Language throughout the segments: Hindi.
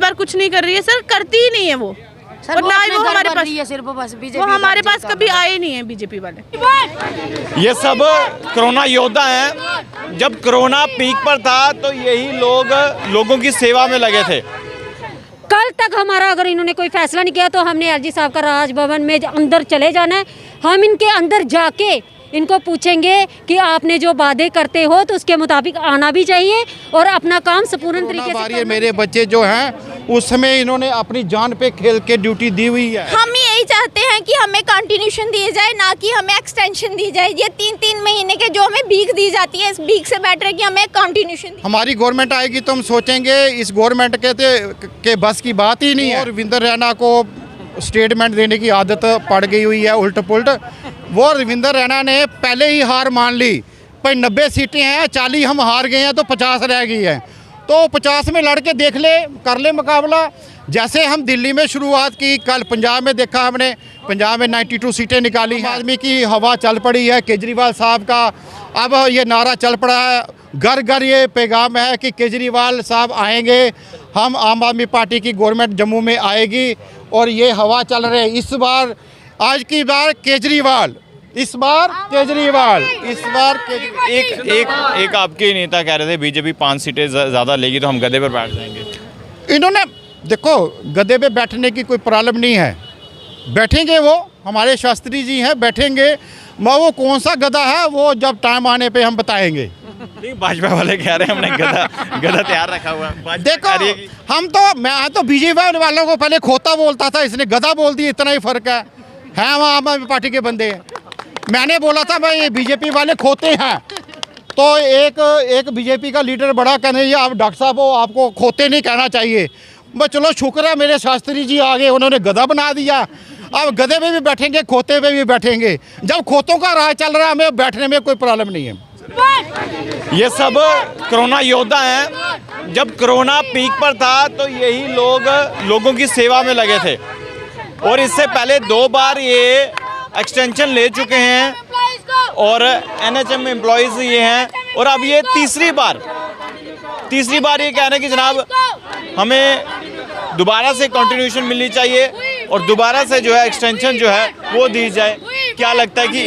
बार कुछ नहीं कर रही है सर, करती ही नहीं है वो। सर, और ना ही वो हमारे पास सिर्फ बस वो हमारे पास कभी आए नहीं है बीजेपी वाले। ये सब कोरोना योद्धा हैं। जब कोरोना पीक पर था तो यही लोग लोगों की सेवा में लगे थे। कल तक हमारा अगर इन्होंने कोई फैसला नहीं किया तो हमने एलजी साहब का राजभवन में अंदर चले जाना है। हम इनके अंदर जाके इनको पूछेंगे कि आपने जो वादे करते हो तो उसके मुताबिक आना भी चाहिए और अपना काम संपूर्ण तरीके से। मेरे बच्चे जो हैं उस समय इन्होंने अपनी जान पे खेल के ड्यूटी दी हुई है। हम यही चाहते हैं कि हमें कंटिन्यूशन दी जाए, ना कि हमें एक्सटेंशन दी जाए। ये 3-3 महीने के जो हमें भीख दी जाती है, इस भीख से बेटर है कि हमें कंटिन्यूशन। हमारी गवर्नमेंट आएगी तो हम सोचेंगे, इस गवर्नमेंट के बस की बात ही नहीं है। और रविंदर रैना को स्टेटमेंट देने की आदत पड़ गई हुई है उल्ट पुल्ट। वो रविंदर रैना ने पहले ही हार मान ली। भाई 90 सीटें हैं, 40 हम हार गए हैं तो 50 रह गई हैं, तो 50 में लड़ के देख ले, कर ले मुकाबला। जैसे हम दिल्ली में शुरुआत की, कल पंजाब में देखा हमने, पंजाब में 92 सीटें निकाली हैं। आदमी की हवा चल पड़ी है केजरीवाल साहब का। अब ये नारा चल पड़ा है, घर घर ये पैगाम है कि केजरीवाल साहब आएंगे, हम आम आदमी पार्टी की गवर्नमेंट जम्मू में आएगी। और ये हवा चल रही है। इस बार, आज की बार केजरीवाल, इस बार केजरीवाल, इस बार एक आपके नेता कह रहे थे बीजेपी 5 सीटें ज़्यादा लेगी तो हम गधे पर बैठ जाएंगे। इन्होंने देखो, गधे पे बैठने की कोई प्रॉब्लम नहीं है, बैठेंगे वो, हमारे शास्त्री जी हैं, बैठेंगे। मैं वो कौन सा गधा है वो जब टाइम आने पे हम बताएंगे। नहीं, भाजपा वाले कह रहे हैं हमने गधा तैयार रखा हुआ है। देखो, हम तो, मैं तो बीजेपी वालों को पहले खोता बोलता था, इसने गधा बोल दिया, इतना ही फर्क है वहाँ आम आदमी पार्टी के बंदे हैं। मैंने बोला था भाई ये बीजेपी वाले खोते हैं, तो एक बीजेपी का लीडर बड़ा कहने, ये आप डॉक्टर साहब हो, आपको खोते नहीं कहना चाहिए। बस चलो शुक्र है मेरे शास्त्री जी आ गए, उन्होंने गधा बना दिया। अब गधे पे भी बैठेंगे, खोते पे भी बैठेंगे। जब खोतों का राज चल रहा है, हमें बैठने में कोई प्रॉब्लम नहीं है। ये सब कोरोना योद्धा हैं। जब कोरोना पीक पर था तो यही लोग लोगों की सेवा में लगे थे और इससे पहले 2 बार ये एक्सटेंशन ले चुके हैं और एनएचएम एम्प्लॉयज़ ये हैं और अब ये तीसरी बार ये कह रहे हैं कि जनाब हमें दोबारा से कंटिन्यूशन मिलनी चाहिए और दोबारा से जो है एक्सटेंशन जो है वो दी जाए। क्या लगता है कि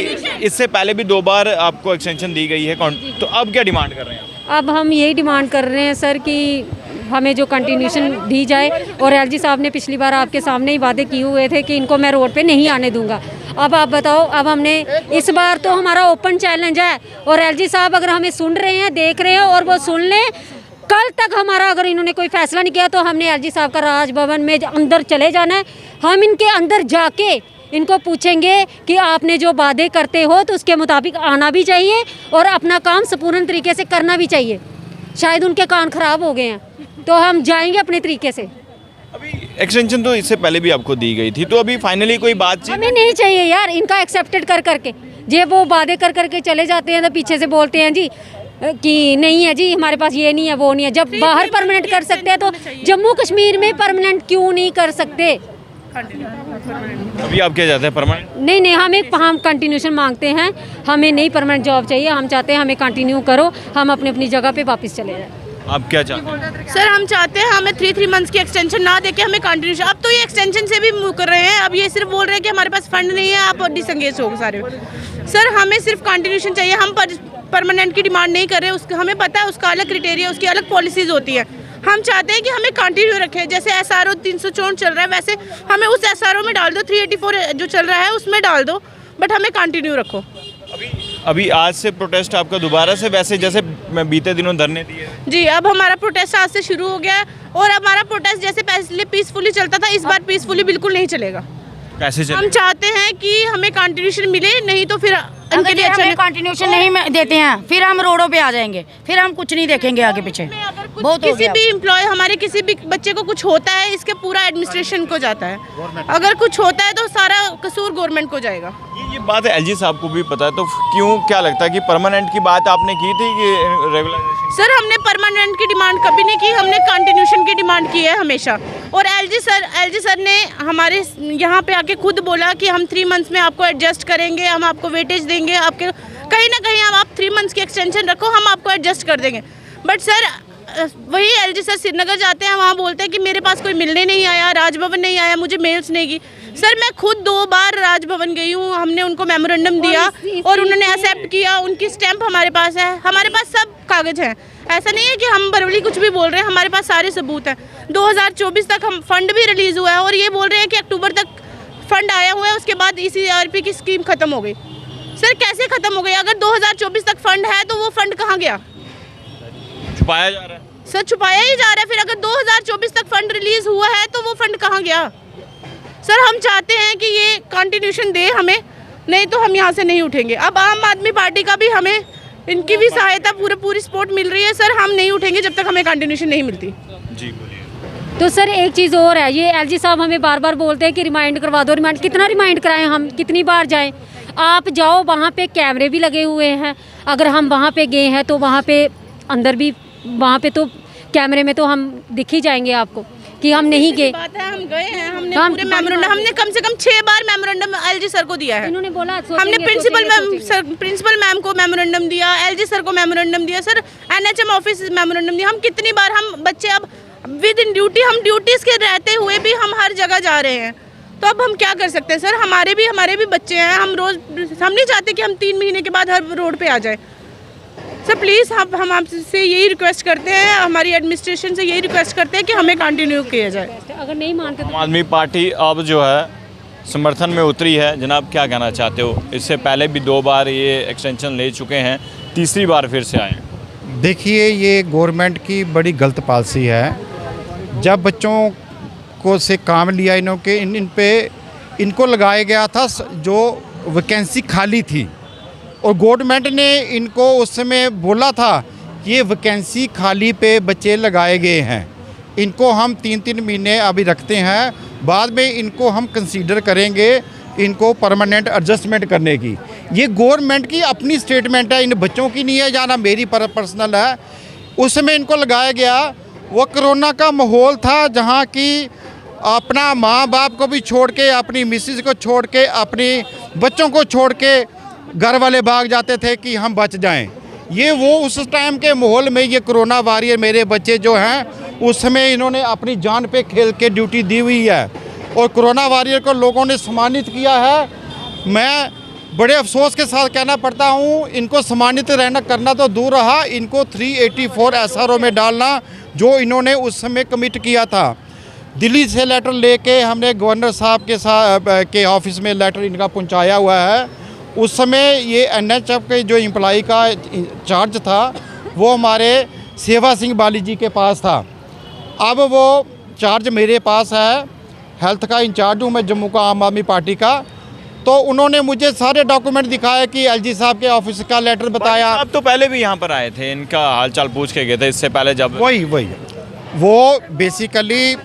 इससे पहले भी 2 बार आपको एक्सटेंशन दी गई है, तो अब क्या डिमांड कर रहे हैं? अब हम यही डिमांड कर रहे हैं सर कि हमें जो कंटिन्यूशन दी जाए। और एलजी साहब ने पिछली बार आपके सामने ही वादे किए हुए थे कि इनको मैं रोड पे नहीं आने दूंगा। अब आप बताओ, अब हमने इस बार तो हमारा ओपन चैलेंज है और एलजी साहब अगर हमें सुन रहे हैं, देख रहे हैं और वो सुन लें, कल तक हमारा अगर इन्होंने कोई फैसला नहीं किया तो हमने एलजी साहब का राजभवन में अंदर चले जाना है। हम इनके अंदर जाके इनको पूछेंगे कि आपने जो वादे करते हो तो उसके मुताबिक आना भी चाहिए और अपना काम संपूर्ण तरीके से करना भी चाहिए। शायद उनके कान खराब हो गए हैं, तो हम जाएंगे अपने तरीके से। अभी एक्सटेंशन तो इससे पहले भी आपको दी गई थी, तो अभी फाइनली कोई बातचीत हमें नहीं चाहिए यार इनका एक्सेप्टेड कर करके। जे वो वादे कर करके चले जाते हैं तो पीछे से बोलते हैं जी कि नहीं है जी, हमारे पास ये नहीं है, वो नहीं है। जब बाहर परमानेंट कर सकते हैं तो जम्मू कश्मीर में परमानेंट क्यों नहीं कर सकते? अभी आप क्या चाहते हैं, परमानेंट? नहीं, हम कंटिन्यूशन मांगते हैं। हमें नहीं परमानेंट जॉब चाहिए, हम चाहते हैं हमें कंटिन्यू करो, हम अपनी अपनी जगह पे वापस चले जाएं। आप क्या चाहते हैं? सर हम चाहते हैं हमें 3 मंथ्स की एक्सटेंशन ना देके हमें कंटिन्यूशन। अब तो ये एक्सटेंशन से भी मुकर रहे हैं, अब ये सिर्फ बोल रहे हैं कि हमारे पास फंड नहीं है, आप डिसंगेज हो सारे। सर हमें सिर्फ कंटिन्यूशन चाहिए, हम परमानेंट की डिमांड नहीं कर रहे। उसका हमें पता है, उसका अलग क्राइटेरिया, उसकी अलग पॉलिसीज होती है। हम चाहते हैं कि हमें कंटिन्यू रखें। जैसे SRO 364 चल रहा है, वैसे हमें उस SRO में डाल दो, 384 जो चल रहा है उसमें डाल दो, बट हमें कंटिन्यू रखो। अभी आज से प्रोटेस्ट आपका दोबारा से वैसे जैसे मैं बीते दिनों धरने दिए? जी, अब हमारा प्रोटेस्ट आज से शुरू हो गया है और हमारा प्रोटेस्ट जैसे पहले पीसफुली चलता था, इस बार पीसफुली बिल्कुल नहीं चलेगा। कैसे चलेगा? हम चाहते हैं कि हमें कंटिन्यूशन मिले, नहीं तो फिर अगर ये हमें कंटिन्यूशन नहीं देते हैं फिर हम रोडों पे आ जाएंगे, फिर हम कुछ नहीं देखेंगे आगे पीछे। बहुत किसी भी एम्प्लॉय, हमारे किसी भी बच्चे को कुछ होता है, इसके पूरा एडमिनिस्ट्रेशन को जाता है। अगर कुछ होता है तो सारा कसूर गवर्नमेंट को जाएगा। ये बात एलजी साहब को भी पता है, तो क्यों, क्या लगता है कि परमानेंट की बात आपने की थी कि रेगुलराइजेशन? सर हमने परमानेंट की डिमांड कभी नहीं की, हमने कंटिन्यूशन की डिमांड की है हमेशा। और एलजी सर ने हमारे यहाँ पे आके खुद बोला कि हम 3 मंथ्स में आपको एडजस्ट करेंगे, हम आपको वेटेज देंगे, आपके कहीं ना कहीं हम आप 3 मंथ्स की एक्सटेंशन रखो, हम आपको एडजस्ट कर देंगे। बट सर वही एलजी सर श्रीनगर जाते हैं, वहाँ बोलते हैं कि मेरे पास कोई मिलने नहीं आया, राजभवन नहीं आया, मुझे मेल्स नहीं की। सर मैं खुद 2 बार राजभवन गई हूँ, हमने उनको मेमोरेंडम दिया और उन्होंने एक्सेप्ट किया, उनकी स्टैंप हमारे पास है, हमारे पास सब कागज़ हैं। ऐसा नहीं है कि हम बरवली कुछ भी बोल रहे हैं, हमारे पास सारे सबूत हैं। 2024 तक हम फंड भी रिलीज़ हुआ है और ये बोल रहे हैं कि अक्टूबर तक फंड आया हुआ है, उसके बाद ECRP की स्कीम ख़त्म हो गई। सर कैसे ख़त्म हो गई? अगर 2024 तक फंड है तो वो फंड कहाँ गया? छुपाया जा रहा है सर, छुपाया ही जा रहा है। फिर अगर 2024 तक फंड रिलीज़ हुआ है तो वो फंड कहाँ गया? सर हम चाहते हैं कि ये कंटिन्यूशन दे हमें, नहीं तो हम यहाँ से नहीं उठेंगे। अब आम आदमी पार्टी का भी हमें इनकी भी सहायता पूरी सपोर्ट मिल रही है। सर हम नहीं उठेंगे जब तक हमें कंटिन्यूशन नहीं मिलती। जी बोलिए। तो सर एक चीज़ और है, ये एलजी साहब हमें बार बार बोलते हैं कि रिमाइंड करवा दो, रिमाइंड कितना रिमाइंड कराएं हम, कितनी बार जाएं? आप जाओ, वहाँ पे कैमरे भी लगे हुए हैं, अगर हम वहाँ पे गए हैं तो वहाँ पे अंदर भी, वहाँ पे तो कैमरे में तो हम दिख ही जाएंगे आपको कि हम नहीं गए। बात है, हम गए हैं, हमने पूरे मेमोरेंडम, हमने कम से कम 6 बार मेमोरेंडम एलजी सर को दिया है। इन्होंने बोला हमने प्रिंसिपल मैम को मेमोरेंडम दिया, एलजी सर को मेमोरेंडम दिया, सर NHM ऑफिस मेमोरेंडम दिया। हम कितनी बार, हम बच्चे अब विद इन ड्यूटी, हम ड्यूटीज़ के रहते हुए भी हम हर जगह जा रहे हैं, तो अब हम क्या कर सकते हैं? सर हमारे भी बच्चे हैं, हम नहीं चाहते कि हम 3 महीने के बाद हर रोड पे आ जाए। सर प्लीज़ हम आपसे यही रिक्वेस्ट करते हैं, हमारी एडमिनिस्ट्रेशन से यही रिक्वेस्ट करते हैं कि हमें कंटिन्यू किया जाए। अगर नहीं मानते आम आदमी पार्टी अब जो है समर्थन में उतरी है। जनाब क्या कहना चाहते हो? इससे पहले भी 2 बार ये एक्सटेंशन ले चुके हैं, तीसरी बार फिर से आए। देखिए, ये गवर्नमेंट की बड़ी गलत पॉलिसी है। जब बच्चों को से काम लिया इन पे इनको लगाया गया था जो वैकेंसी खाली थी, और गवर्नमेंट ने इनको उस समय बोला था कि ये वैकेंसी खाली पे बच्चे लगाए गए हैं, इनको हम 3-3 महीने अभी रखते हैं, बाद में इनको हम कंसीडर करेंगे इनको परमानेंट एडजस्टमेंट करने की। ये गवर्नमेंट की अपनी स्टेटमेंट है, इन बच्चों की नहीं है, जाना मेरी पर्सनल है। उस समय इनको लगाया गया, वो कोरोना का माहौल था जहाँ की अपना माँ बाप को भी छोड़ के, अपनी मिसेज को छोड़ के, अपनी बच्चों को छोड़ के घर वाले भाग जाते थे कि हम बच जाएं। ये वो उस टाइम के माहौल में ये कोरोना वॉरियर मेरे बच्चे जो हैं, उस समय इन्होंने अपनी जान पे खेल के ड्यूटी दी हुई है और कोरोना वॉरियर को लोगों ने सम्मानित किया है। मैं बड़े अफसोस के साथ कहना पड़ता हूँ, इनको सम्मानित रहना करना तो दूर रहा, इनको 384 SRO में डालना जो इन्होंने उस समय कमिट किया था। दिल्ली से लेटर लेके हमने गवर्नर साहब के ऑफिस में लेटर इनका पहुँचाया हुआ है। उस समय ये NHM के जो एम्प्लॉई का चार्ज था वो हमारे सेवा सिंह बाली जी के पास था। अब वो चार्ज मेरे पास है, हेल्थ का इंचार्ज हूँ मैं जम्मू का आम आदमी पार्टी का। तो उन्होंने मुझे सारे डॉक्यूमेंट दिखाए कि एलजी साहब के ऑफिस का लेटर बताया। आप तो पहले भी यहाँ पर आए थे, इनका हालचाल पूछ के गए थे इससे पहले जब वही वो बेसिकली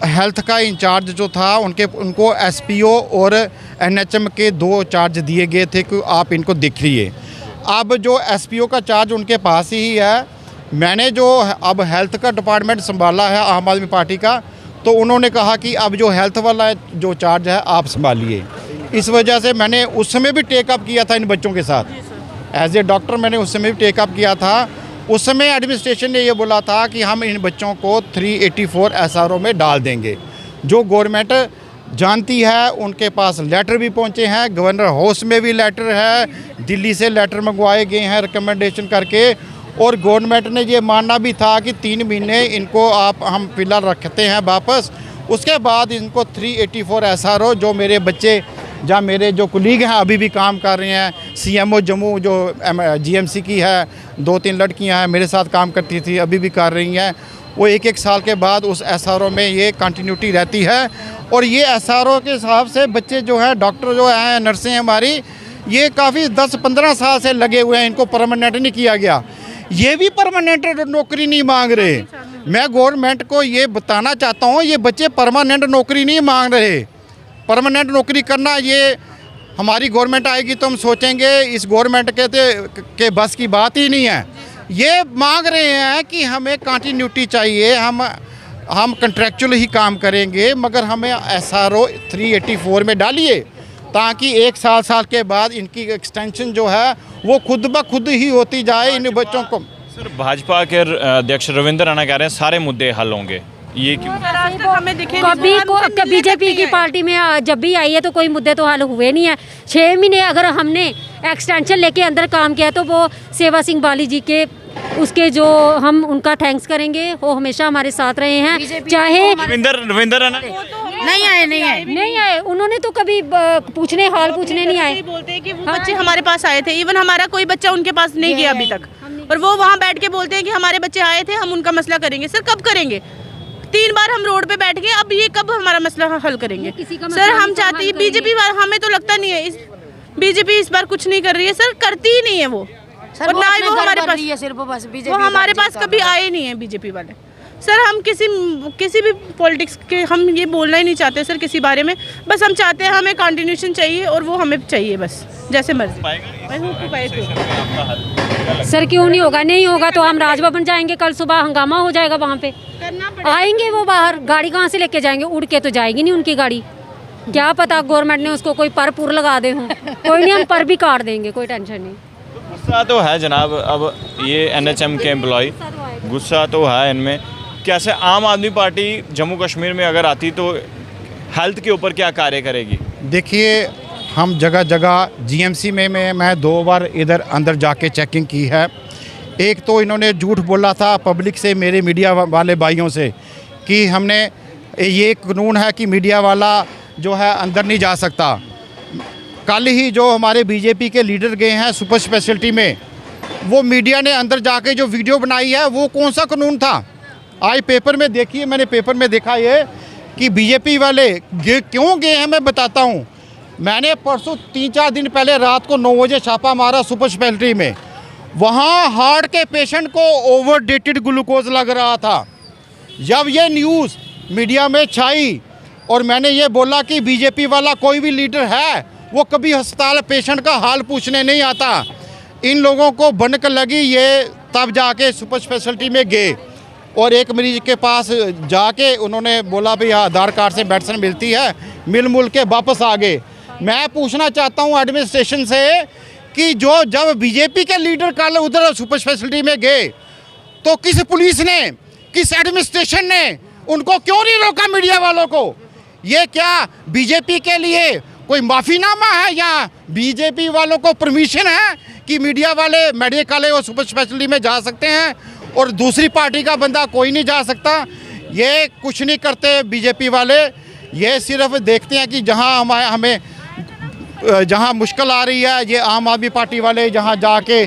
हेल्थ का इंचार्ज जो था उनको SPO और NHM के 2 चार्ज दिए गए थे कि आप इनको देख लीजिए। अब जो SPO का चार्ज उनके पास ही है, मैंने जो अब हेल्थ का डिपार्टमेंट संभाला है आम आदमी पार्टी का, तो उन्होंने कहा कि अब जो हेल्थ वाला जो चार्ज है आप संभालिए। इस वजह से मैंने उस समय भी टेकअप किया था इन बच्चों के साथ, एज ए डॉक्टर मैंने उस समय भी टेकअप किया था। उस समय एडमिनिस्ट्रेशन ने ये बोला था कि हम इन बच्चों को 384 SRO में डाल देंगे। जो गवर्नमेंट जानती है, उनके पास लेटर भी पहुंचे हैं, गवर्नर हाउस में भी लेटर है, दिल्ली से लेटर मंगवाए गए हैं रिकमेंडेशन करके, और गवर्नमेंट ने ये मानना भी था कि 3 महीने इनको हम फिलहाल रखते हैं वापस, उसके बाद इनको 384 SRO जो मेरे बच्चे जहाँ मेरे जो कुलीग हैं अभी भी काम कर रहे हैं, CMO जम्मू जो GMC की है, 2-3 लड़कियां हैं मेरे साथ काम करती थी, अभी भी कर रही हैं, वो 1-1 साल के बाद उस SRO में ये कंटिन्यूटी रहती है। और ये SRO के हिसाब से बच्चे जो हैं, डॉक्टर जो हैं, नर्सें हैं हमारी, ये काफ़ी 10-15 साल से लगे हुए हैं, इनको परमानेंट नहीं किया गया। ये भी परमानेंट नौकरी नहीं मांग रहे। मैं गवर्नमेंट को ये बताना चाहता हूँ, ये बच्चे परमानेंट नौकरी नहीं मांग रहे। परमानेंट नौकरी करना ये हमारी गवर्नमेंट आएगी तो हम सोचेंगे इस गवर्नमेंट के बस की बात ही नहीं है। ये मांग रहे हैं कि हमें कंटिन्यूटी चाहिए, हम कॉन्ट्रैक्चुअल ही काम करेंगे, मगर हमें SRO 384 में डालिए, ताकि 1 साल के बाद इनकी एक्सटेंशन जो है वो खुद ब खुद ही होती जाए इन बच्चों को। सर भाजपा के अध्यक्ष रविंद्र रैना कह रहे हैं सारे मुद्दे हल होंगे, ये क्यों? आज तक हमें दिखे कभी बीजेपी की पार्टी में जब भी आई है तो कोई मुद्दे तो हल हुए नहीं है। 6 महीने अगर हमने एक्सटेंशन लेके अंदर काम किया तो वो सेवा सिंह बाली जी के उसके जो हम उनका थैंक्स करेंगे, वो हमेशा हमारे साथ रहे हैं। चाहे रविंद्र रैना नहीं आए उन्होंने तो कभी पूछने हाल पूछने नहीं आए। बोलते हैं कि वो बच्चे हमारे पास आए थे, इवन हमारा कोई बच्चा उनके पास नहीं गया अभी तक, और वो वहाँ बैठ के बोलते हैं कि हमारे बच्चे आए थे, हम उनका मसला करेंगे। सर कब करेंगे? 3 बार हम रोड पे बैठ गए, अब ये कब हमारा मसला हल करेंगे? सर हम चाहते हैं बीजेपी, हमें तो लगता नहीं है बीजेपी इस बार कुछ नहीं कर रही है सर, करती ही नहीं है वो, और ना ही वो हमारे पास, वो हमारे पास कभी आए नहीं है बीजेपी वाले। सर हम किसी भी पॉलिटिक्स के हम ये बोलना ही नहीं चाहते सर किसी बारे में, बस हम चाहते हैं हमें कंटिन्यूशन चाहिए और वो हमें चाहिए बस जैसे मर्जी। सर क्यों नहीं होगा? नहीं होगा तो हम राजभवन जाएंगे, कल सुबह हंगामा हो जाएगा वहाँ पे, आएंगे वो बाहर, गाड़ी कहाँ से लेके जाएंगे? उड़ के तो जाएगी नहीं उनकी गाड़ी, क्या पता गवर्नमेंट ने उसको कोई पर पुर लगा दे हों। कोई नहीं, हम पर भी काट देंगे, कोई टेंशन नहीं। गुस्सा तो है जनाब, अब ये NHM के एम्प्लॉय, गुस्सा तो है इनमें। कैसे आम आदमी पार्टी जम्मू कश्मीर में अगर आती तो हेल्थ के ऊपर क्या कार्य करेगी? देखिए हम जगह जगह GMC में मैं 2 बार इधर अंदर जाके चेकिंग की है। एक तो इन्होंने झूठ बोला था पब्लिक से, मेरे मीडिया वाले भाइयों से, कि हमने ये कानून है कि मीडिया वाला जो है अंदर नहीं जा सकता। कल ही जो हमारे बीजेपी के लीडर गए हैं सुपर स्पेशलिटी में, वो मीडिया ने अंदर जाके जो वीडियो बनाई है वो कौन सा कानून था? आज पेपर में देखिए, मैंने पेपर में देखा ये कि बीजेपी वाले क्यों गए हैं, मैं बताता हूँ। मैंने परसों 3-4 दिन पहले रात को 9 बजे छापा मारा सुपर स्पेशलिटी में, वहाँ हार्ट के पेशेंट को ओवरडेटेड ग्लूकोज लग रहा था। जब ये न्यूज़ मीडिया में छाई और मैंने ये बोला कि बीजेपी वाला कोई भी लीडर है वो कभी अस्पताल पेशेंट का हाल पूछने नहीं आता, इन लोगों को बनक लगी, ये तब जाके सुपर स्पेशलिटी में गए और एक मरीज के पास जाके उन्होंने बोला भाई आधार कार्ड से मेडिसिन मिलती है, मिल के वापस आ गए। मैं पूछना चाहता हूँ एडमिनिस्ट्रेशन से कि जब बीजेपी के लीडर कल उधर सुपर स्पेशलिटी में गए तो किस पुलिस ने, किस एडमिनिस्ट्रेशन ने उनको क्यों नहीं रोका मीडिया वालों को? ये क्या बीजेपी के लिए कोई माफ़ीनामा है या बीजेपी वालों को परमिशन है कि मीडिया वाले मेडिकल और सुपर स्पेशलिटी में जा सकते हैं और दूसरी पार्टी का बंदा कोई नहीं जा सकता? ये कुछ नहीं करते बीजेपी वाले, ये सिर्फ देखते हैं कि हमें जहाँ मुश्किल आ रही है, ये आम आदमी पार्टी वाले जहाँ जाके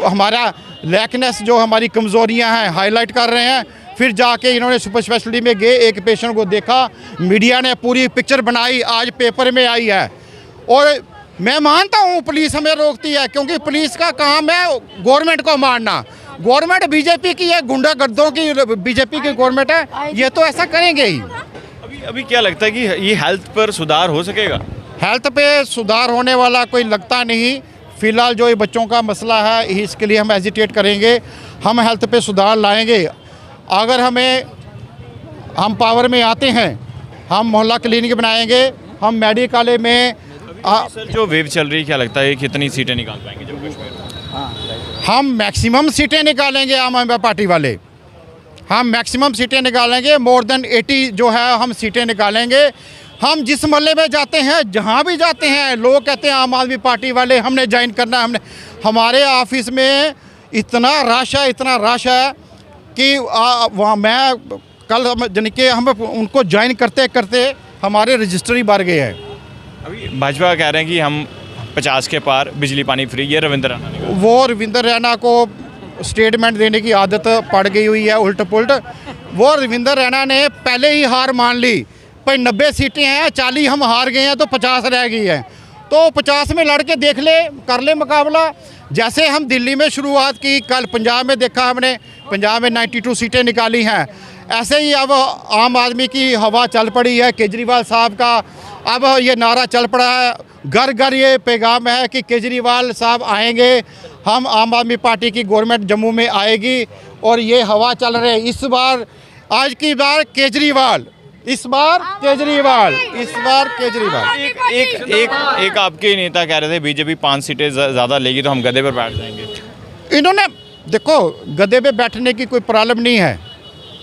हमारा लैकनेस जो हमारी कमज़ोरियाँ हैं हाईलाइट कर रहे हैं। फिर जाके इन्होंने सुपर स्पेशलिटी में गए, एक पेशेंट को देखा, मीडिया ने पूरी पिक्चर बनाई, आज पेपर में आई है। और मैं मानता हूँ पुलिस हमें रोकती है क्योंकि पुलिस का काम है गवर्नमेंट को मारना। गवर्नमेंट बीजेपी की है, गुंडागर्दों की बीजेपी की गवर्नमेंट है, ये तो ऐसा करेंगे ही। अभी क्या लगता है कि ये हेल्थ पर सुधार हो सकेगा? हेल्थ पे सुधार होने वाला कोई लगता नहीं। फ़िलहाल जो ये बच्चों का मसला है इसके लिए हम हेजिटेट करेंगे, हम हेल्थ पे सुधार लाएंगे। अगर हम पावर में आते हैं, हम मोहल्ला क्लिनिक बनाएंगे, हम मेडिकल में सर जो वेव चल रही है, क्या लगता है कितनी सीटें निकाल पाएंगे जम्मू कश्मीर? हम मैक्सिमम सीटें निकालेंगे, आम आदमी पार्टी वाले हम मैक्सिमम सीटें निकालेंगे, मोर देन 80 जो है हम सीटें निकालेंगे। हम जिस मोहल्ले में जाते हैं, जहाँ भी जाते हैं, लोग कहते हैं आम आदमी पार्टी वाले हमने ज्वाइन करना है, हमारे ऑफिस में इतना रश है कि वहाँ मैं कल यानी कि हम उनको ज्वाइन करते करते हमारे रजिस्टर ही भर गए हैं। अभी भाजपा कह रहे हैं कि हम 50 के पार बिजली पानी फ्री, ये रविंद्र रैना ने, वो रविंद्र रैना को स्टेटमेंट देने की आदत पड़ गई हुई है उल्ट पुल्ट। वो रविंद्र रैना ने पहले ही हार मान ली, भाई 90 सीटें हैं, 40 हम हार गए हैं तो 50 रह गई हैं, तो 50 में लड़ के देख ले, कर ले मुकाबला। जैसे हम दिल्ली में शुरुआत की, कल पंजाब में देखा हमने, पंजाब में 92 सीटें निकाली हैं, ऐसे ही अब आम आदमी की हवा चल पड़ी है। केजरीवाल साहब का अब ये नारा चल पड़ा है, घर घर ये पैगाम है कि केजरीवाल साहब आएंगे, हम आम आदमी पार्टी की गवर्नमेंट जम्मू में आएगी और ये हवा चल रही है। इस बार आज की बार केजरीवाल, इस बार केजरीवाल। एक आपके नेता कह रहे थे बीजेपी 5 सीटें ज़्यादा लेगी तो हम गधे पर बैठ जाएंगे। इन्होंने देखो गधे पे बैठने की कोई प्रॉब्लम नहीं है,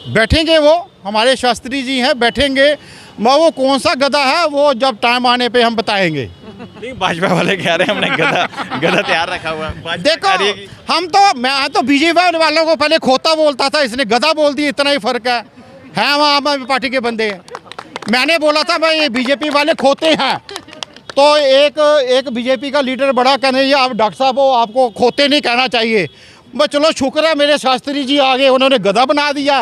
बैठेंगे वो, हमारे शास्त्री जी हैं बैठेंगे, मैं वो कौन सा गधा है वो जब टाइम आने पे हम बताएंगे। नहीं, भाजपा वाले कह रहे हैं हमने गधा तैयार रखा हुआ है। भाजपा देखो कह रही है कि मैं तो बीजेपी वालों को पहले खोता बोलता था, इसने गधा बोल दिया, इतना ही फर्क है वहाँ आम आदमी पार्टी के बंदे हैं। मैंने बोला था भाई ये बीजेपी वाले खोते हैं, तो एक बीजेपी का लीडर बड़ा कहने ये आप डॉक्टर साहब हो, आपको खोते नहीं कहना चाहिए। बस चलो शुक्र है मेरे शास्त्री जी आ गए, उन्होंने गधा बना दिया।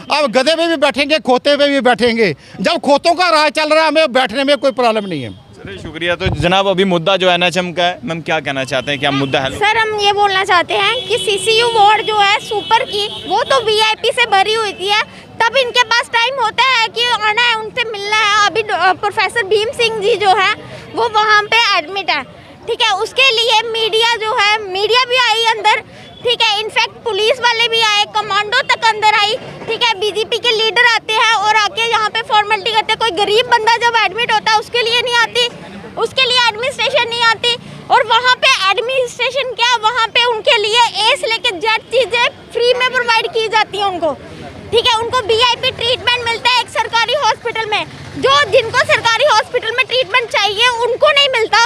अब गधे पे भी बैठेंगे, खोते पे भी बैठेंगे। जब खोतों का राज चल रहा है हमें बैठने में कोई प्रॉब्लम नहीं है। चलिए शुक्रिया। तो जनाब अभी मुद्दा जो एनएचएम का है, मैम क्या कहना चाहते हैं, क्या मुद्दा है? सर हम ये बोलना चाहते हैं कि सीसीयू वार्ड जो है सुपर की, वो तो वीआईपी से भरी हुई थी है, तब इनके पास टाइम होता है कि आना है, उनसे मिलना है। अभी प्रोफेसर भीम सिंह जी जो है वो वहाँ पे एडमिट है, ठीक है। उसके लिए मीडिया जो है, मीडिया भी आई अंदर, ठीक है। इनफैक्ट पुलिस वाले भी आए, कमांडो तक अंदर आई, ठीक है। बीजेपी के लीडर आते हैं और आके यहाँ पे फॉर्मेलिटी करते हैं। कोई गरीब बंदा जब एडमिट होता है उसके लिए नहीं आती, उसके लिए एडमिनिस्ट्रेशन नहीं आती। और वहाँ पे एडमिनिस्ट्रेशन क्या, वहाँ पे उनके लिए ए से लेके जेड चीज़ें फ्री में प्रोवाइड की जाती हैं उनको, ठीक है। उनको वीआईपी ट्रीटमेंट मिलता है एक सरकारी हॉस्पिटल में। जो जिनको सरकारी हॉस्पिटल में ट्रीटमेंट चाहिए उनको नहीं मिलता,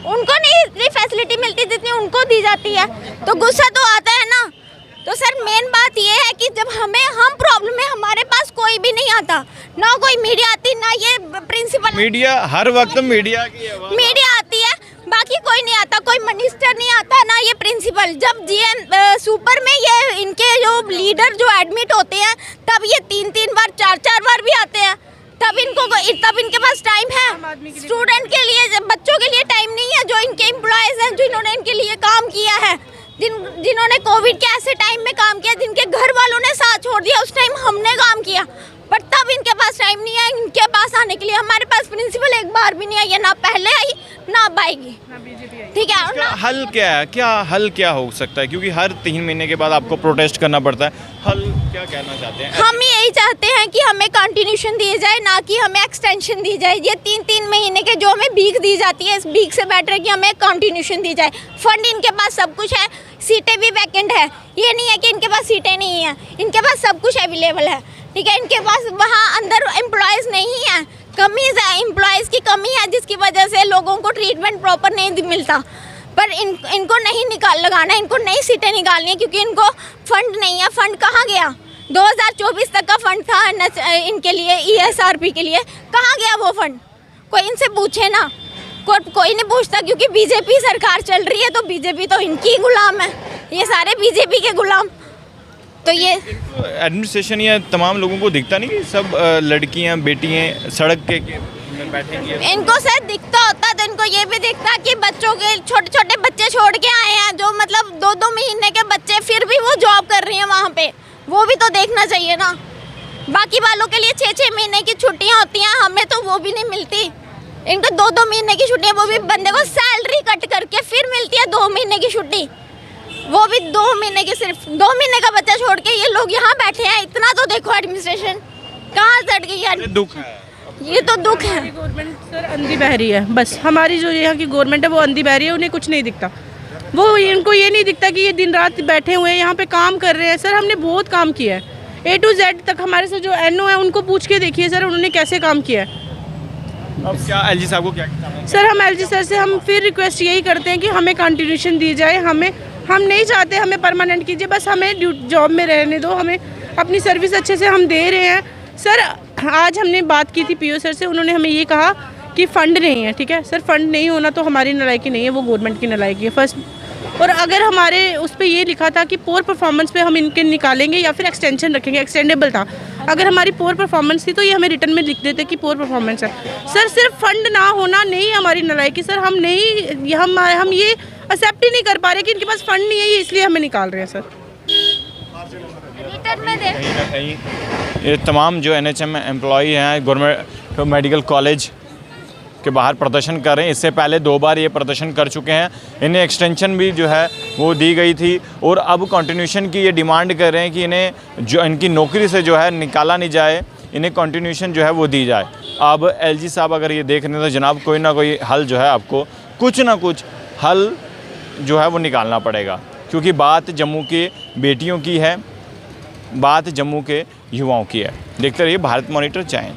उनको नहीं इतनी फैसिलिटी मिलती जितनी उनको दी जाती है, तो गुस्सा तो आता है ना। तो सर मेन बात ये है कि जब हम प्रॉब्लम में, हमारे पास कोई भी नहीं आता, ना कोई मीडिया आती, ना ये प्रिंसिपल। मीडिया हर वक्त मीडिया आती है, बाकी कोई नहीं आता, कोई मिनिस्टर नहीं आता, ना ये प्रिंसिपल। जब जीएम सुपर में ये इनके जो लीडर जो एडमिट होते हैं तब ये 3-3 बार 4-4 बार भी आते हैं, तब इनके पास टाइम है। स्टूडेंट के लिए, बच्चों के लिए टाइम नहीं है। जो इनके एम्प्लॉयज हैं, जिन्होंने इनके लिए काम किया है, जिन्होंने कोविड के ऐसे टाइम में काम किया, जिनके घर वालों ने साथ छोड़ दिया, उस टाइम हमने काम किया, बट तब इनके पास टाइम नहीं है इनके पास आने के लिए। हमारे पास प्रिंसिपल एक बार भी नहीं आई है, ना पहले आई ना अब आएगी, ठीक है। क्या हल क्या है, क्या हल क्या हो सकता है, क्योंकि हर 3 महीने के बाद आपको प्रोटेस्ट करना पड़ता है, हल क्या कहना चाहते हैं? हम यही चाहते हैं कि हमें कंटिन्यूशन दी जाए, ना कि हमें एक्सटेंशन दी जाए। ये 3-3 महीने के जो हमें भीख दी जाती है, इस भीख से बेटर है कि हमें कंटिन्यूशन दी जाए। फंड इनके पास सब कुछ है, सीटें भी वैकेंट है, ये नहीं है कि इनके पास सीटें नहीं है, इनके पास सब कुछ अवेलेबल है, ठीक है। इनके पास वहाँ अंदर एम्प्लॉयज़ नहीं है, कमी है, एम्प्लॉयज़ की कमी है, जिसकी वजह से लोगों को ट्रीटमेंट प्रॉपर नहीं मिलता। पर इनको नहीं लगाना, इनको नई सीटें निकालनी है, क्योंकि इनको फंड नहीं है। फंड कहाँ गया? 2024 तक का फंड था इनके लिए, ESRP के लिए, कहाँ गया वो फंड? कोई इनसे पूछे ना, कोई नहीं पूछता, क्योंकि बीजेपी सरकार चल रही है, तो बीजेपी तो इनकी गुलाम है, ये सारे बीजेपी के गुलाम। तो ये एडमिनिस्ट्रेशन या तमाम लोगों को दिखता नहीं कि सब लड़कियां बेटियां सड़क के बैठेंगी? इनको सर दिखता होता तो इनको ये भी दिखता कि बच्चों के छोटे छोटे बच्चे छोड़ के आए हैं, जो मतलब 2-2 महीने के बच्चे, फिर भी वो जॉब कर रही हैं वहाँ पे, वो भी तो देखना चाहिए ना। बाकी वालों के लिए 6-6 महीने की छुट्टियाँ होती हैं, हमें तो वो भी नहीं मिलती। इनको 2-2 महीने की छुट्टियाँ, वो भी बंदे को सैलरी कट करके फिर मिलती है 2 महीने की छुट्टी, वो भी 2 महीने की, सिर्फ 2 महीने का बच्चा छोड़ के ये लोग यहाँ बैठे हैं। इतना तो देखो एडमिनिस्ट्रेशन कहाँ चढ़ गई है। दुख है, ये तो दुख है। गवर्नमेंट सर अंधी बहरी है, बस हमारी जो यहाँ की गवर्नमेंट है वो अंधी बहरी है, उन्हें कुछ नहीं दिखता। वो इनको ये नहीं दिखता कि ये दिन रात बैठे हुए हैं यहाँ पे काम कर रहे हैं। सर हमने बहुत काम किया है, A to Z तक हमारे से जो NO है उनको पूछ के देखिए सर, उन्होंने कैसे काम किया है। अब क्या LG साहब को क्या कहना है? सर हम LG सर से हम फिर रिक्वेस्ट यही करते हैं कि हमें कंटिन्यूशन दी जाए। हम नहीं चाहते हमें परमानेंट कीजिए, बस हमें जॉब में रहने दो, हमें अपनी सर्विस अच्छे से हम दे रहे हैं। सर आज हमने बात की थी PO सर से, उन्होंने हमें ये कहा कि फ़ंड नहीं है, ठीक है सर, फ़ंड नहीं होना तो हमारी नालायकी नहीं है, वो गवर्नमेंट की नालायकी है फर्स्ट। और अगर हमारे उस पर ये लिखा था कि पोर परफॉर्मेंस पे हम इनके निकालेंगे या फिर एक्सटेंशन रखेंगे, एक्सटेंडेबल था। अगर हमारी पोर परफॉर्मेंस थी तो ये हमें रिटर्न में लिख देते कि पोर परफॉर्मेंस है। सर सिर्फ फंड ना होना नहीं हमारी नालायकी सर, हम ये एक्सेप्ट ही नहीं कर पा रहे कि इनके पास फंड नहीं है, ये इसलिए हमें निकाल रहे हैं सर। रिटर्न में दे कहीं ना कहीं ये तमाम जो NHM एम्प्लॉई हैं गवर्नमेंट मेडिकल कॉलेज के बाहर प्रदर्शन कर रहे हैं। इससे पहले 2 बार ये प्रदर्शन कर चुके हैं, इन्हें एक्सटेंशन भी जो है वो दी गई थी और अब कंटिन्यूशन की ये डिमांड कर रहे हैं कि इन्हें जो इनकी नौकरी से जो है निकाला नहीं जाए, इन्हें कंटिन्यूशन जो है वो दी जाए। अब LG साहब अगर ये देख रहे हैं तो जनाब कोई ना कोई हल जो है आपको कुछ ना कुछ हल जो है वो निकालना पड़ेगा। क्योंकि बात जम्मू की बेटियों की है, बात जम्मू के युवाओं की है। देखते रहिए भारत मॉनिटर चैनल।